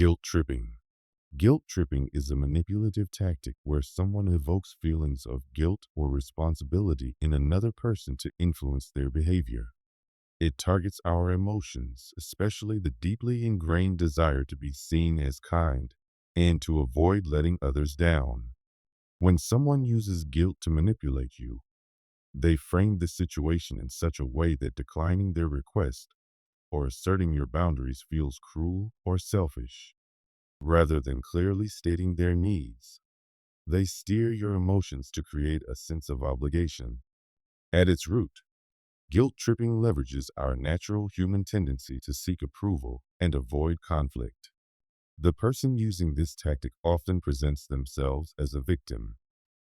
Guilt tripping. Guilt tripping is a manipulative tactic where someone evokes feelings of guilt or responsibility in another person to influence their behavior. It targets our emotions, especially the deeply ingrained desire to be seen as kind and to avoid letting others down. When someone uses guilt to manipulate you, they frame the situation in such a way that declining their request or asserting your boundaries feels cruel or selfish. Rather than clearly stating their needs, they steer your emotions to create a sense of obligation. At its root, guilt tripping leverages our natural human tendency to seek approval and avoid conflict. The person using this tactic often presents themselves as a victim,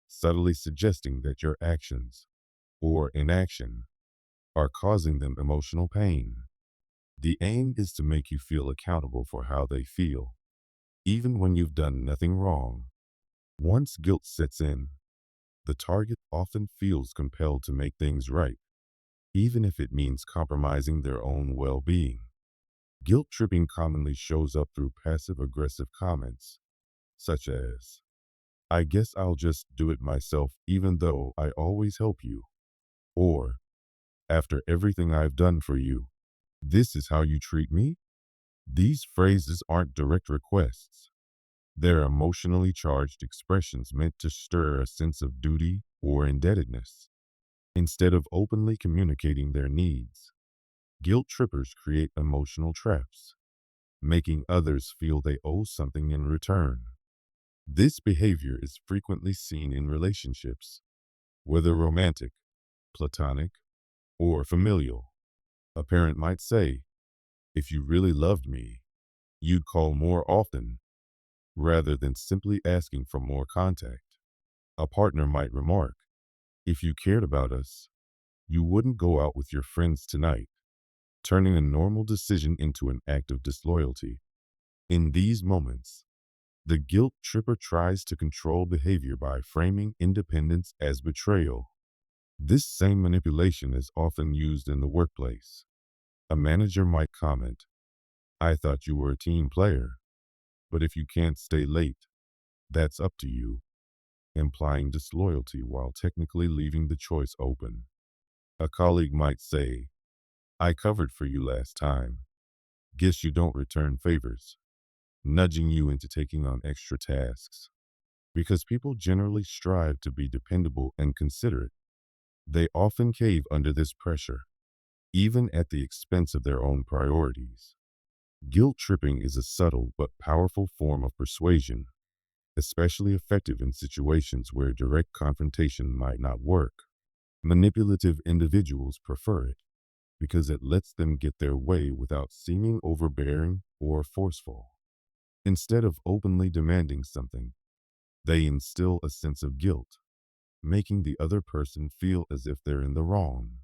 subtly suggesting that your actions or inaction are causing them emotional pain. The aim is to make you feel accountable for how they feel, even when you've done nothing wrong. Once guilt sets in, the target often feels compelled to make things right, even if it means compromising their own well-being. Guilt tripping commonly shows up through passive-aggressive comments, such as, "I guess I'll just do it myself even though I always help you," or, "After everything I've done for you, this is how you treat me?" These phrases aren't direct requests. They're emotionally charged expressions meant to stir a sense of duty or indebtedness. Instead of openly communicating their needs, guilt trippers create emotional traps, making others feel they owe something in return. This behavior is frequently seen in relationships, whether romantic, platonic, or familial. A parent might say, "If you really loved me, you'd call more often," rather than simply asking for more contact. A partner might remark, "If you cared about us, you wouldn't go out with your friends tonight," turning a normal decision into an act of disloyalty. In these moments, the guilt tripper tries to control behavior by framing independence as betrayal. This same manipulation is often used in the workplace. A manager might comment, "I thought you were a team player, but if you can't stay late, that's up to you," implying disloyalty while technically leaving the choice open. A colleague might say, "I covered for you last time. Guess you don't return favors," nudging you into taking on extra tasks. Because people generally strive to be dependable and considerate, they often cave under this pressure, even at the expense of their own priorities. Guilt tripping is a subtle but powerful form of persuasion, especially effective in situations where direct confrontation might not work. Manipulative individuals prefer it because it lets them get their way without seeming overbearing or forceful. Instead of openly demanding something, they instill a sense of guilt, making the other person feel as if they're in the wrong.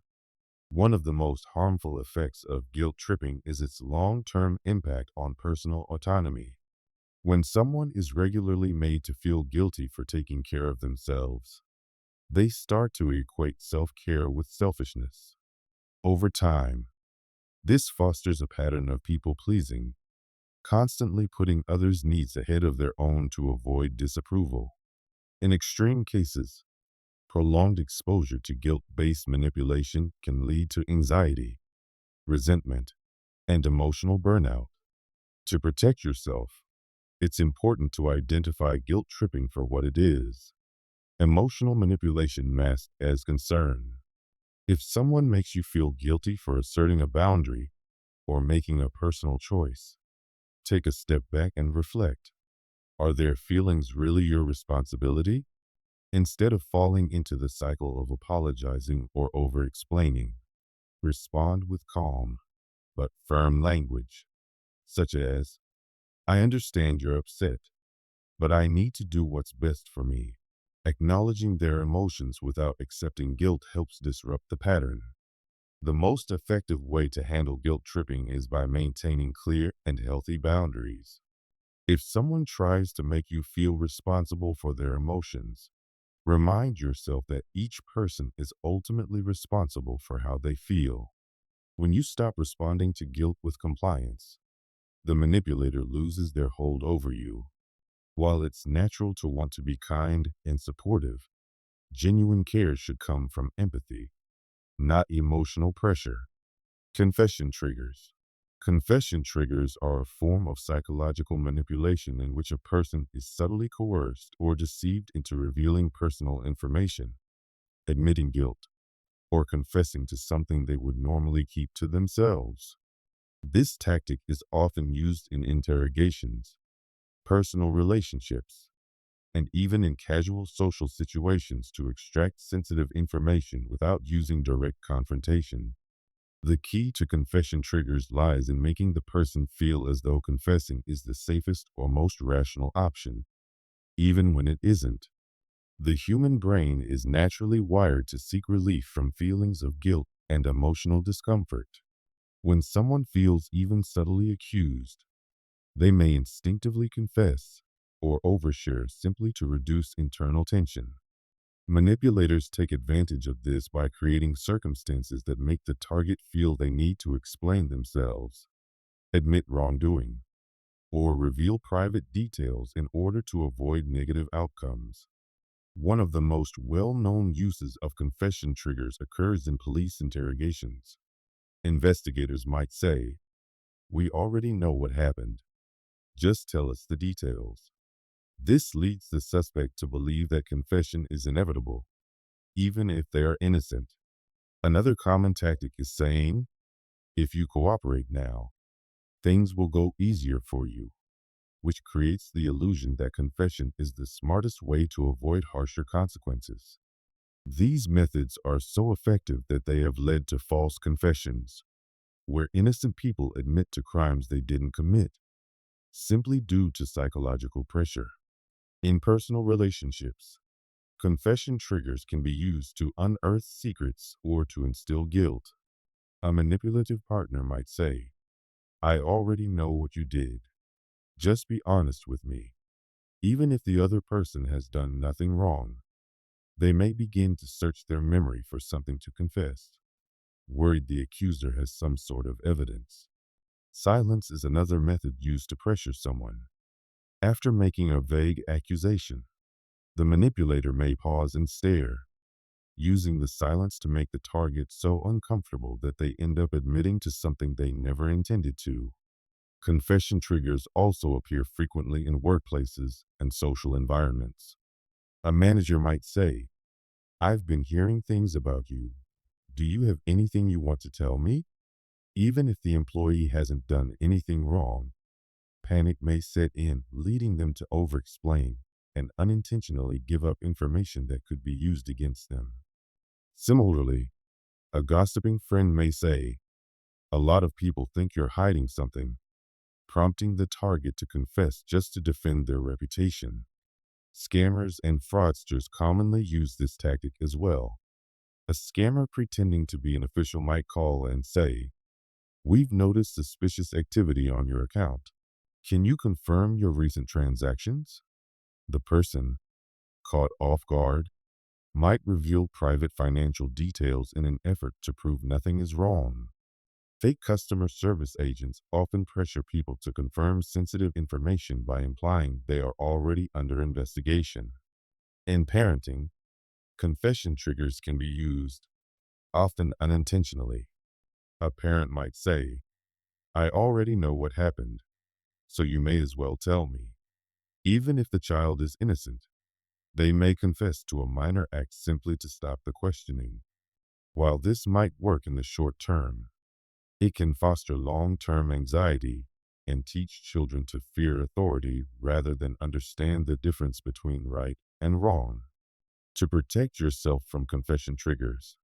One of the most harmful effects of guilt tripping is its long-term impact on personal autonomy. When someone is regularly made to feel guilty for taking care of themselves, they start to equate self-care with selfishness. Over time, this fosters a pattern of people-pleasing, constantly putting others' needs ahead of their own to avoid disapproval. In extreme cases, prolonged exposure to guilt-based manipulation can lead to anxiety, resentment, and emotional burnout. To protect yourself, it's important to identify guilt tripping for what it is: emotional manipulation masked as concern. If someone makes you feel guilty for asserting a boundary or making a personal choice, take a step back and reflect. Are their feelings really your responsibility? Instead of falling into the cycle of apologizing or over-explaining, respond with calm but firm language, such as, "I understand you're upset, but I need to do what's best for me." Acknowledging their emotions without accepting guilt helps disrupt the pattern. The most effective way to handle guilt tripping is by maintaining clear and healthy boundaries. If someone tries to make you feel responsible for their emotions, remind yourself that each person is ultimately responsible for how they feel. When you stop responding to guilt with compliance, the manipulator loses their hold over you. While it's natural to want to be kind and supportive, genuine care should come from empathy, not emotional pressure. Confession triggers. Confession triggers are a form of psychological manipulation in which a person is subtly coerced or deceived into revealing personal information, admitting guilt, or confessing to something they would normally keep to themselves. This tactic is often used in interrogations, personal relationships, and even in casual social situations to extract sensitive information without using direct confrontation. The key to confession triggers lies in making the person feel as though confessing is the safest or most rational option, even when it isn't. The human brain is naturally wired to seek relief from feelings of guilt and emotional discomfort. When someone feels even subtly accused, they may instinctively confess or overshare simply to reduce internal tension. Manipulators take advantage of this by creating circumstances that make the target feel they need to explain themselves, admit wrongdoing, or reveal private details in order to avoid negative outcomes. One of the most well-known uses of confession triggers occurs in police interrogations. Investigators might say, "We already know what happened. Just tell us the details." This leads the suspect to believe that confession is inevitable, even if they are innocent. Another common tactic is saying, "If you cooperate now, things will go easier for you," which creates the illusion that confession is the smartest way to avoid harsher consequences. These methods are so effective that they have led to false confessions, where innocent people admit to crimes they didn't commit, simply due to psychological pressure. In personal relationships, confession triggers can be used to unearth secrets or to instill guilt. A manipulative partner might say, "I already know what you did. Just be honest with me." Even if the other person has done nothing wrong, they may begin to search their memory for something to confess, worried the accuser has some sort of evidence. Silence is another method used to pressure someone. After making a vague accusation, the manipulator may pause and stare, using the silence to make the target so uncomfortable that they end up admitting to something they never intended to. Confession triggers also appear frequently in workplaces and social environments. A manager might say, "I've been hearing things about you. Do you have anything you want to tell me?" Even if the employee hasn't done anything wrong, panic may set in, leading them to over-explain and unintentionally give up information that could be used against them. Similarly, a gossiping friend may say, "A lot of people think you're hiding something," prompting the target to confess just to defend their reputation. Scammers and fraudsters commonly use this tactic as well. A scammer pretending to be an official might call and say, "We've noticed suspicious activity on your account. Can you confirm your recent transactions?" The person, caught off guard, might reveal private financial details in an effort to prove nothing is wrong. Fake customer service agents often pressure people to confirm sensitive information by implying they are already under investigation. In parenting, confession triggers can be used, often unintentionally. A parent might say, "I already know what happened, so you may as well tell me." Even if the child is innocent, they may confess to a minor act simply to stop the questioning. While this might work in the short term, it can foster long-term anxiety and teach children to fear authority rather than understand the difference between right and wrong. To protect yourself from confession triggers,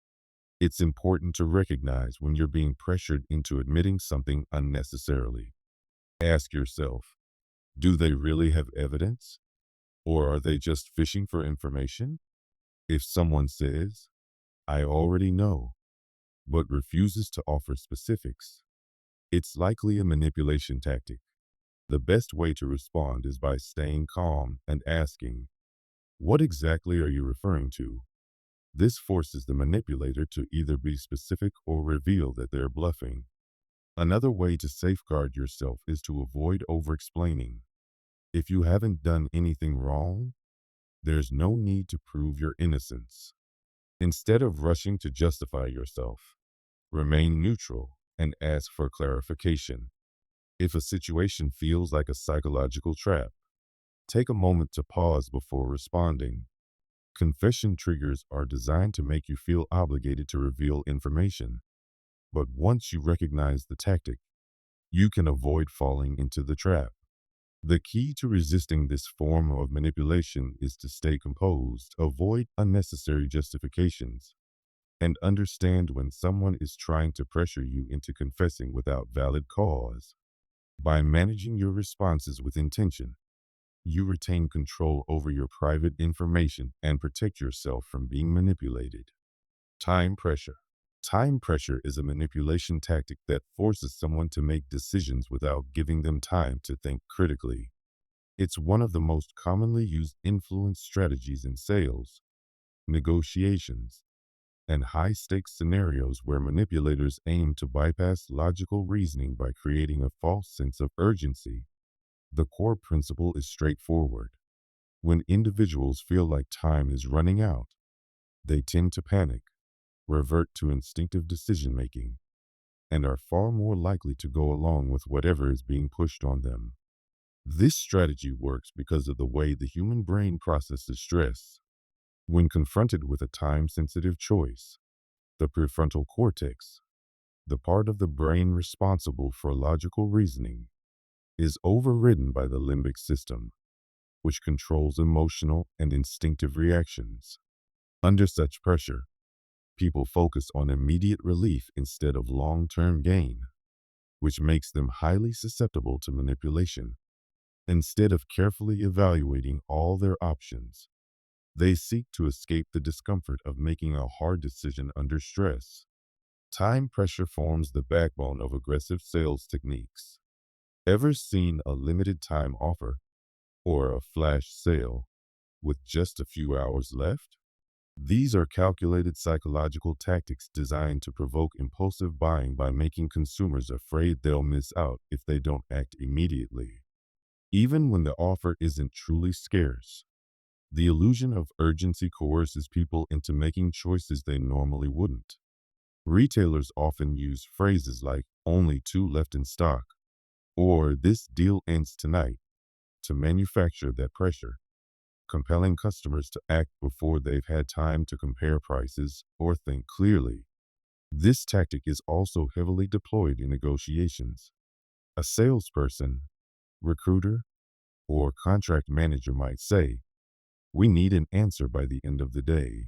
it's important to recognize when you're being pressured into admitting something unnecessarily. Ask yourself, do they really have evidence? Or are they just fishing for information? If someone says, "I already know," but refuses to offer specifics, it's likely a manipulation tactic. The best way to respond is by staying calm and asking, "What exactly are you referring to?" This forces the manipulator to either be specific or reveal that they're bluffing. Another way to safeguard yourself is to avoid over-explaining. If you haven't done anything wrong, there's no need to prove your innocence. Instead of rushing to justify yourself, remain neutral and ask for clarification. If a situation feels like a psychological trap, take a moment to pause before responding. Confession triggers are designed to make you feel obligated to reveal information, but once you recognize the tactic, you can avoid falling into the trap. The key to resisting this form of manipulation is to stay composed, avoid unnecessary justifications, and understand when someone is trying to pressure you into confessing without valid cause. By managing your responses with intention, you retain control over your private information and protect yourself from being manipulated. Time pressure. Time pressure is a manipulation tactic that forces someone to make decisions without giving them time to think critically. It's one of the most commonly used influence strategies in sales, negotiations, and high-stakes scenarios where manipulators aim to bypass logical reasoning by creating a false sense of urgency. The core principle is straightforward. When individuals feel like time is running out, they tend to panic, revert to instinctive decision-making, and are far more likely to go along with whatever is being pushed on them. This strategy works because of the way the human brain processes stress. When confronted with a time-sensitive choice, the prefrontal cortex, the part of the brain responsible for logical reasoning, is overridden by the limbic system, which controls emotional and instinctive reactions. Under such pressure, people focus on immediate relief instead of long-term gain, which makes them highly susceptible to manipulation. Instead of carefully evaluating all their options, they seek to escape the discomfort of making a hard decision under stress. Time pressure forms the backbone of aggressive sales techniques. Ever seen a limited time offer or a flash sale with just a few hours left? These are calculated psychological tactics designed to provoke impulsive buying by making consumers afraid they'll miss out if they don't act immediately. Even when the offer isn't truly scarce, the illusion of urgency coerces people into making choices they normally wouldn't. Retailers often use phrases like "only two left in stock" or "this deal ends tonight" to manufacture that pressure, compelling customers to act before they've had time to compare prices or think clearly. This tactic is also heavily deployed in negotiations. A salesperson, recruiter, or contract manager might say, "We need an answer by the end of the day,"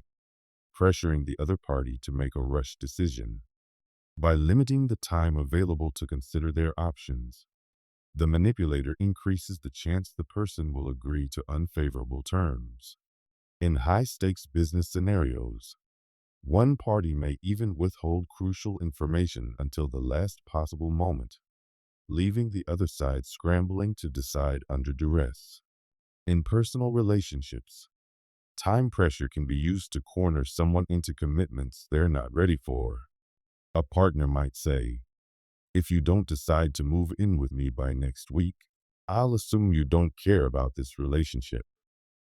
pressuring the other party to make a rushed decision. By limiting the time available to consider their options, the manipulator increases the chance the person will agree to unfavorable terms. In high-stakes business scenarios, one party may even withhold crucial information until the last possible moment, leaving the other side scrambling to decide under duress. In personal relationships, time pressure can be used to corner someone into commitments they're not ready for. A partner might say, "If you don't decide to move in with me by next week, I'll assume you don't care about this relationship."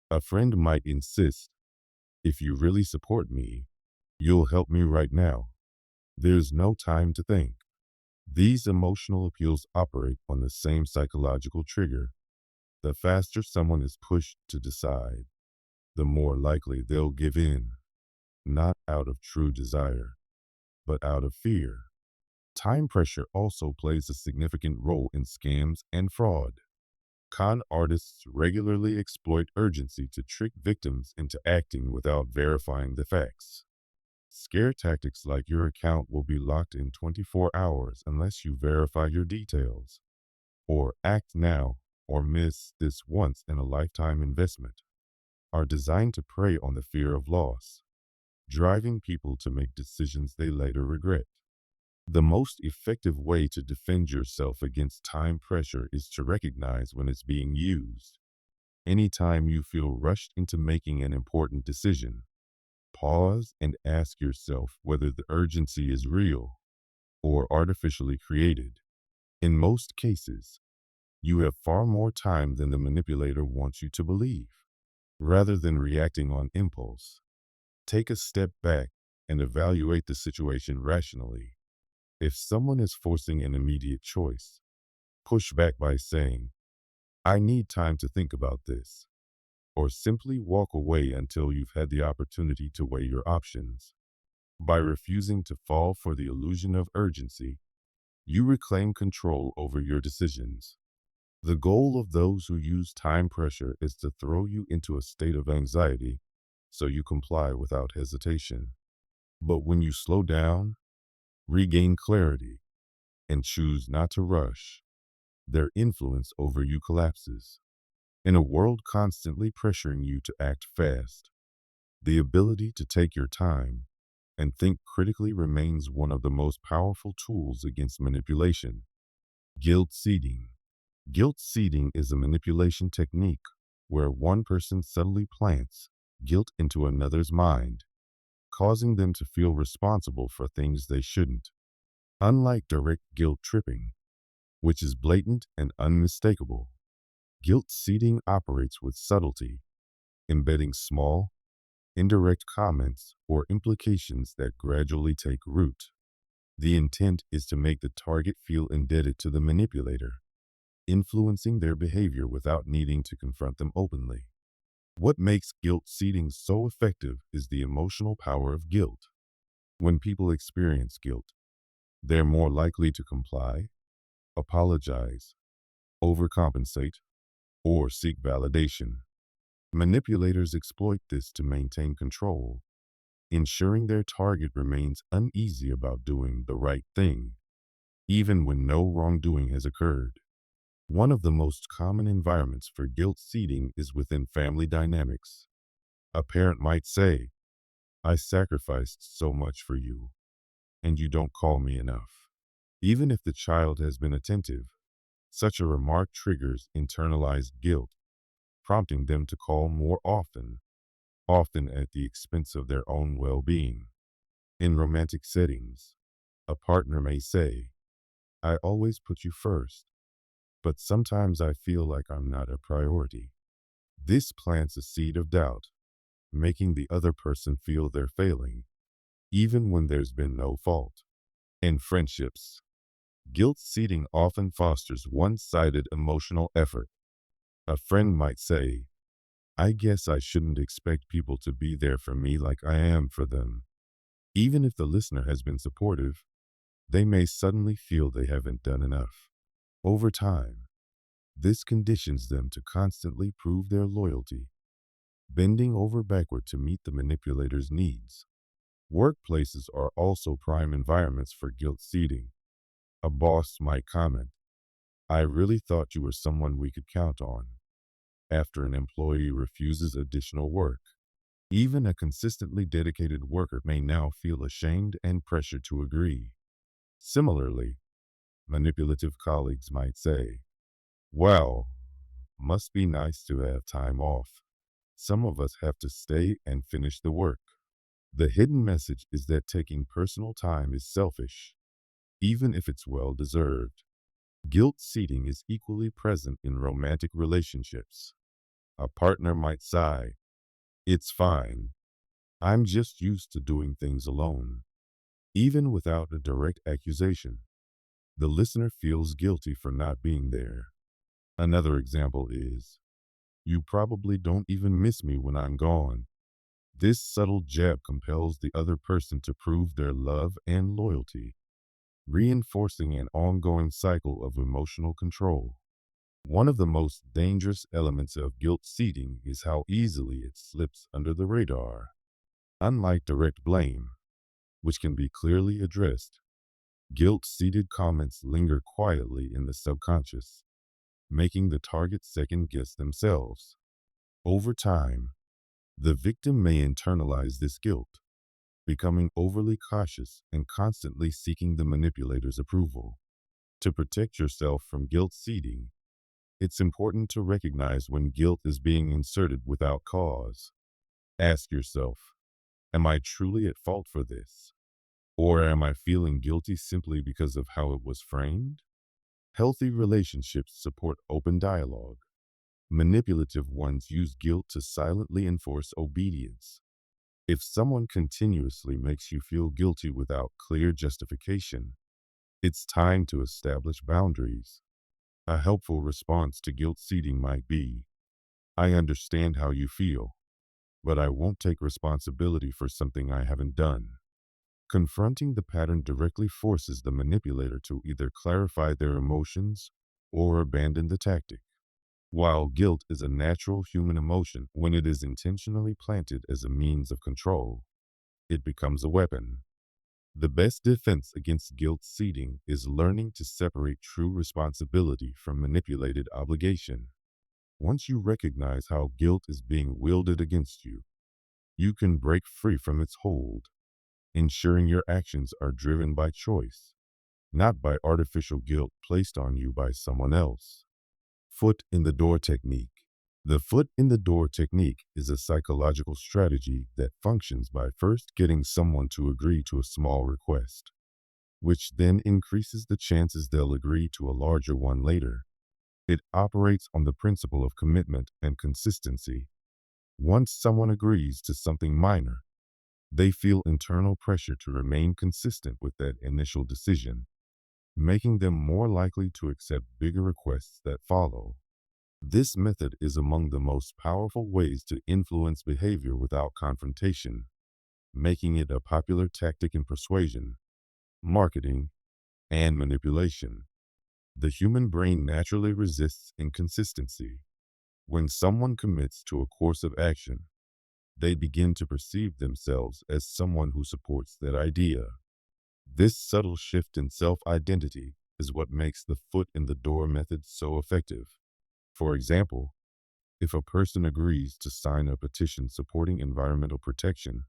A friend might insist, "If you really support me, you'll help me right now." There's no time to think. These emotional appeals operate on the same psychological trigger. The faster someone is pushed to decide, the more likely they'll give in, not out of true desire, but out of fear. Time pressure also plays a significant role in scams and fraud. Con artists regularly exploit urgency to trick victims into acting without verifying the facts. Scare tactics like "your account will be locked in 24 hours unless you verify your details," or "act now or miss this once in a lifetime investment," are designed to prey on the fear of loss, driving people to make decisions they later regret. The most effective way to defend yourself against time pressure is to recognize when it's being used. Anytime you feel rushed into making an important decision, pause and ask yourself whether the urgency is real or artificially created. In most cases, you have far more time than the manipulator wants you to believe. Rather than reacting on impulse, take a step back and evaluate the situation rationally. If someone is forcing an immediate choice, push back by saying, I need time to think about this, or simply walk away until you've had the opportunity to weigh your options. By refusing to fall for the illusion of urgency, you reclaim control over your decisions. The goal of those who use time pressure is to throw you into a state of anxiety so you comply without hesitation. But when you slow down, regain clarity, and choose not to rush, their influence over you collapses. In a world constantly pressuring you to act fast, the ability to take your time and think critically remains one of the most powerful tools against manipulation. Guilt seeding. Guilt seeding is a manipulation technique where one person subtly plants guilt into another's mind, causing them to feel responsible for things they shouldn't. Unlike direct guilt tripping, which is blatant and unmistakable, guilt seeding operates with subtlety, embedding small, indirect comments or implications that gradually take root. The intent is to make the target feel indebted to the manipulator, influencing their behavior without needing to confront them openly. What makes guilt seeding so effective is the emotional power of guilt. When people experience guilt, they're more likely to comply, apologize, overcompensate, or seek validation. Manipulators exploit this to maintain control, ensuring their target remains uneasy about doing the right thing, even when no wrongdoing has occurred. One of the most common environments for guilt seeding is within family dynamics. A parent might say, I sacrificed so much for you, and you don't call me enough. Even if the child has been attentive, such a remark triggers internalized guilt, prompting them to call more often, often at the expense of their own well-being. In romantic settings, a partner may say, I always put you first, but sometimes I feel like I'm not a priority. This plants a seed of doubt, making the other person feel they're failing, even when there's been no fault. In friendships, guilt seeding often fosters one-sided emotional effort. A friend might say, I guess I shouldn't expect people to be there for me like I am for them. Even if the listener has been supportive, they may suddenly feel they haven't done enough. Over time, this conditions them to constantly prove their loyalty, bending over backward to meet the manipulator's needs. Workplaces are also prime environments for guilt seeding. A boss might comment, I really thought you were someone we could count on, after an employee refuses additional work. Even a consistently dedicated worker may now feel ashamed and pressured to agree. Similarly, manipulative colleagues might say, wow, must be nice to have time off. Some of us have to stay and finish the work. The hidden message is that taking personal time is selfish, even if it's well deserved. Guilt seeding is equally present in romantic relationships. A partner might sigh, it's fine. I'm just used to doing things alone. Even without a direct accusation, the listener feels guilty for not being there. Another example is, you probably don't even miss me when I'm gone. This subtle jab compels the other person to prove their love and loyalty, reinforcing an ongoing cycle of emotional control. One of the most dangerous elements of guilt seeding is how easily it slips under the radar. Unlike direct blame, which can be clearly addressed, guilt-seeded comments linger quietly in the subconscious, making the target second-guess themselves. Over time, the victim may internalize this guilt, becoming overly cautious and constantly seeking the manipulator's approval. To protect yourself from guilt seeding, it's important to recognize when guilt is being inserted without cause. Ask yourself, am I truly at fault for this? Or am I feeling guilty simply because of how it was framed? Healthy relationships support open dialogue. Manipulative ones use guilt to silently enforce obedience. If someone continuously makes you feel guilty without clear justification, it's time to establish boundaries. A helpful response to guilt seeding might be, I understand how you feel, but I won't take responsibility for something I haven't done. Confronting the pattern directly forces the manipulator to either clarify their emotions or abandon the tactic. While guilt is a natural human emotion, when it is intentionally planted as a means of control, it becomes a weapon. The best defense against guilt seeding is learning to separate true responsibility from manipulated obligation. Once you recognize how guilt is being wielded against you, you can break free from its hold, ensuring your actions are driven by choice, not by artificial guilt placed on you by someone else. Foot in the door technique. The foot in the door technique is a psychological strategy that functions by first getting someone to agree to a small request, which then increases the chances they'll agree to a larger one later. It operates on the principle of commitment and consistency. Once someone agrees to something minor, they feel internal pressure to remain consistent with that initial decision, making them more likely to accept bigger requests that follow. This method is among the most powerful ways to influence behavior without confrontation, making it a popular tactic in persuasion, marketing, and manipulation. The human brain naturally resists inconsistency. When someone commits to a course of action, they begin to perceive themselves as someone who supports that idea. This subtle shift in self-identity is what makes the foot in the door method so effective. For example, if a person agrees to sign a petition supporting environmental protection,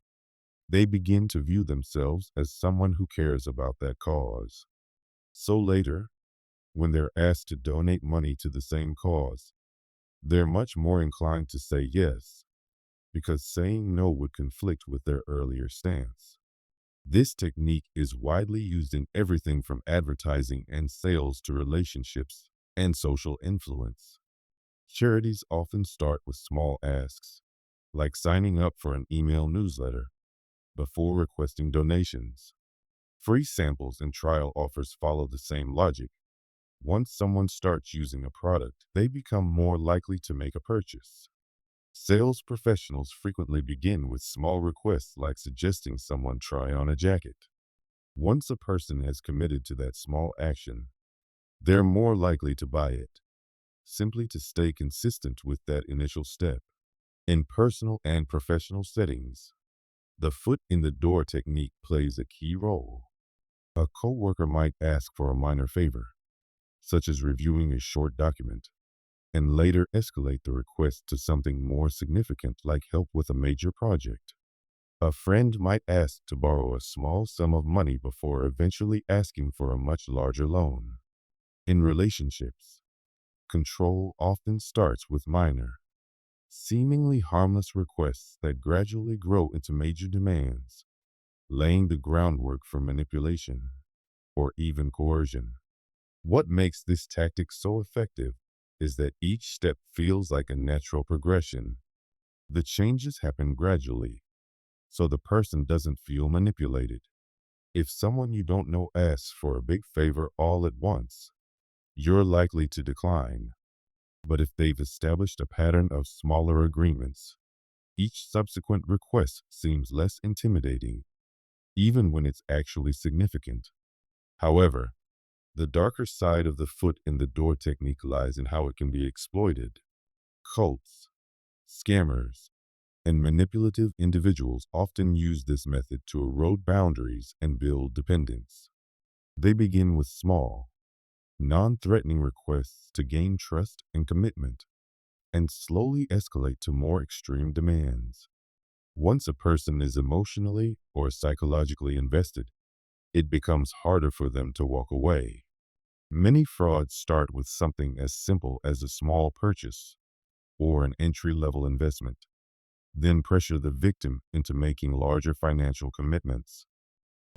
they begin to view themselves as someone who cares about that cause. So later, when they're asked to donate money to the same cause, they're much more inclined to say yes, because saying no would conflict with their earlier stance. This technique is widely used in everything from advertising and sales to relationships and social influence. Charities often start with small asks, like signing up for an email newsletter, before requesting donations. Free samples and trial offers follow the same logic. Once someone starts using a product, they become more likely to make a purchase. Sales professionals frequently begin with small requests like suggesting someone try on a jacket. Once a person has committed to that small action, they're more likely to buy it, simply to stay consistent with that initial step. In personal and professional settings, the foot in the door technique plays a key role. A coworker might ask for a minor favor, such as reviewing a short document, and later escalate the request to something more significant like help with a major project. A friend might ask to borrow a small sum of money before eventually asking for a much larger loan. In relationships, control often starts with minor, seemingly harmless requests that gradually grow into major demands, laying the groundwork for manipulation or even coercion. What makes this tactic so effective is that each step feels like a natural progression. The changes happen gradually, so the person doesn't feel manipulated. If someone you don't know asks for a big favor all at once, you're likely to decline. But if they've established a pattern of smaller agreements, each subsequent request seems less intimidating, even when it's actually significant. However, the darker side of the foot in the door technique lies in how it can be exploited. Cults, scammers, and manipulative individuals often use this method to erode boundaries and build dependence. They begin with small, non-threatening requests to gain trust and commitment, and slowly escalate to more extreme demands. Once a person is emotionally or psychologically invested, it becomes harder for them to walk away. Many frauds start with something as simple as a small purchase or an entry-level investment, then pressure the victim into making larger financial commitments.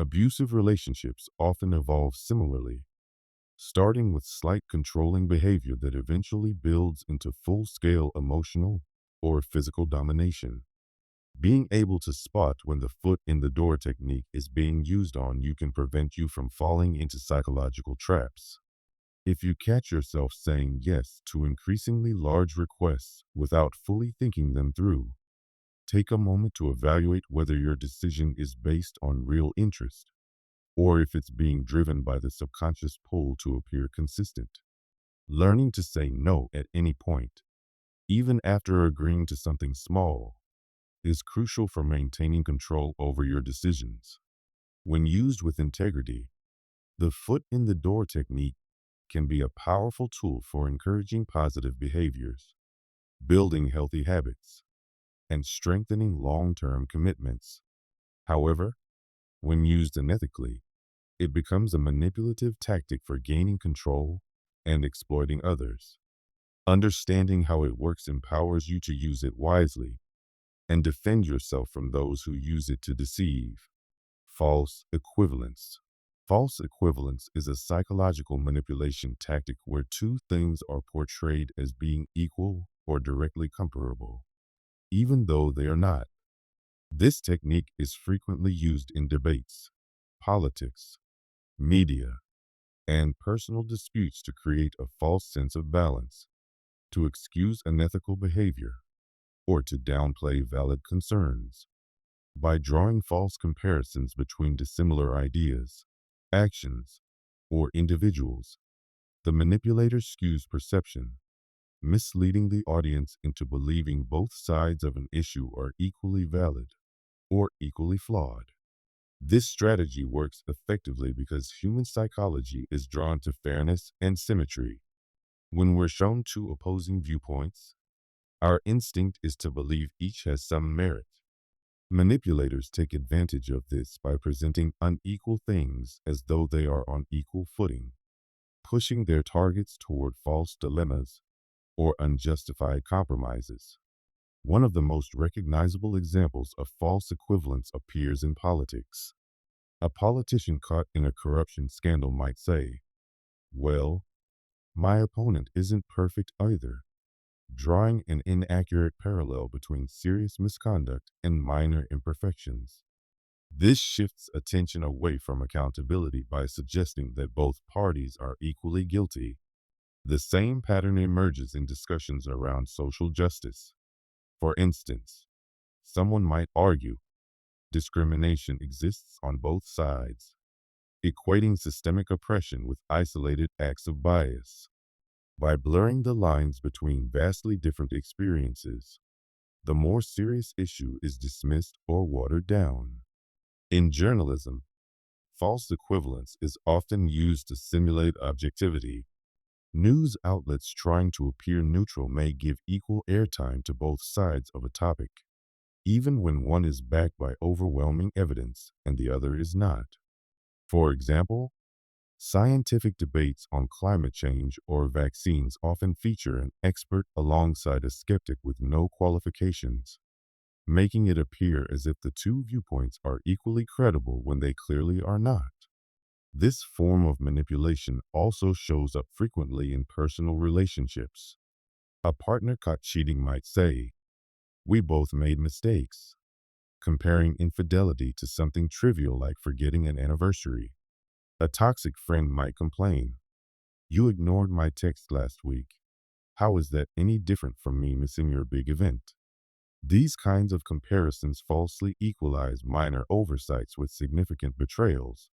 Abusive relationships often evolve similarly, starting with slight controlling behavior that eventually builds into full-scale emotional or physical domination. Being able to spot when the foot in the door technique is being used on you can prevent you from falling into psychological traps. If you catch yourself saying yes to increasingly large requests without fully thinking them through, take a moment to evaluate whether your decision is based on real interest or if it's being driven by the subconscious pull to appear consistent. Learning to say no at any point, even after agreeing to something small, is crucial for maintaining control over your decisions. When used with integrity, the foot in the door technique can be a powerful tool for encouraging positive behaviors, building healthy habits, and strengthening long-term commitments. However, when used unethically, it becomes a manipulative tactic for gaining control and exploiting others. Understanding how it works empowers you to use it wisely and defend yourself from those who use it to deceive. False equivalence. False equivalence is a psychological manipulation tactic where two things are portrayed as being equal or directly comparable, even though they are not. This technique is frequently used in debates, politics, media, and personal disputes to create a false sense of balance, to excuse unethical behavior, or to downplay valid concerns. By drawing false comparisons between dissimilar ideas, actions, or individuals, the manipulator skews perception, misleading the audience into believing both sides of an issue are equally valid or equally flawed. This strategy works effectively because human psychology is drawn to fairness and symmetry. When we're shown two opposing viewpoints, our instinct is to believe each has some merit. Manipulators take advantage of this by presenting unequal things as though they are on equal footing, pushing their targets toward false dilemmas or unjustified compromises. One of the most recognizable examples of false equivalence appears in politics. A politician caught in a corruption scandal might say, "Well, my opponent isn't perfect either," drawing an inaccurate parallel between serious misconduct and minor imperfections. This shifts attention away from accountability by suggesting that both parties are equally guilty. The same pattern emerges in discussions around social justice. For instance, someone might argue discrimination exists on both sides, equating systemic oppression with isolated acts of bias. By blurring the lines between vastly different experiences, the more serious issue is dismissed or watered down. In journalism, false equivalence is often used to simulate objectivity. News outlets trying to appear neutral may give equal airtime to both sides of a topic, even when one is backed by overwhelming evidence and the other is not. For example, scientific debates on climate change or vaccines often feature an expert alongside a skeptic with no qualifications, making it appear as if the two viewpoints are equally credible when they clearly are not. This form of manipulation also shows up frequently in personal relationships. A partner caught cheating might say, "We both made mistakes," comparing infidelity to something trivial like forgetting an anniversary. A toxic friend might complain, "You ignored my text last week. How is that any different from me missing your big event?" These kinds of comparisons falsely equalize minor oversights with significant betrayals,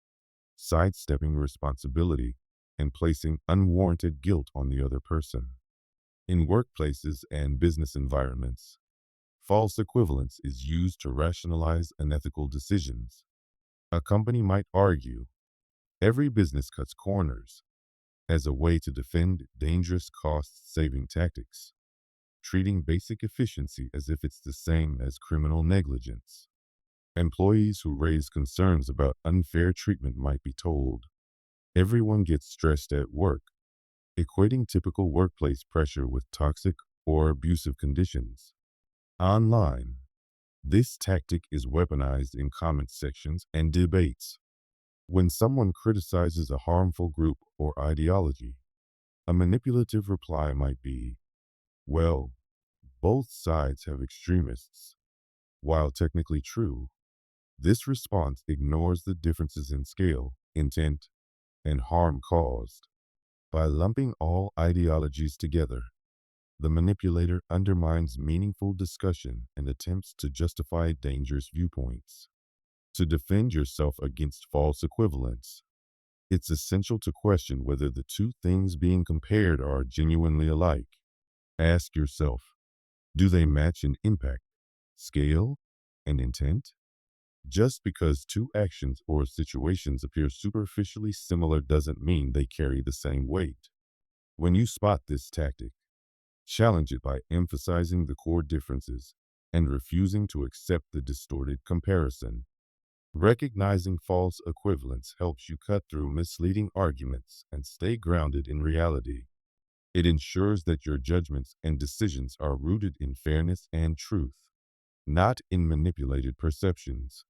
sidestepping responsibility and placing unwarranted guilt on the other person. In workplaces and business environments, false equivalence is used to rationalize unethical decisions. A company might argue, "Every business cuts corners," as a way to defend dangerous cost-saving tactics, treating basic efficiency as if it's the same as criminal negligence. Employees who raise concerns about unfair treatment might be told, "Everyone gets stressed at work," equating typical workplace pressure with toxic or abusive conditions. Online, this tactic is weaponized in comment sections and debates, When someone criticizes a harmful group or ideology, a manipulative reply might be, well, both sides have extremists. While technically true, this response ignores the differences in scale, intent, and harm caused. By lumping all ideologies together, the manipulator undermines meaningful discussion and attempts to justify dangerous viewpoints. To defend yourself against false equivalence, it's essential to question whether the two things being compared are genuinely alike. Ask yourself, do they match in impact, scale, and intent? Just because two actions or situations appear superficially similar doesn't mean they carry the same weight. When you spot this tactic, challenge it by emphasizing the core differences and refusing to accept the distorted comparison. Recognizing false equivalence helps you cut through misleading arguments and stay grounded in reality. It ensures that your judgments and decisions are rooted in fairness and truth, not in manipulated perceptions.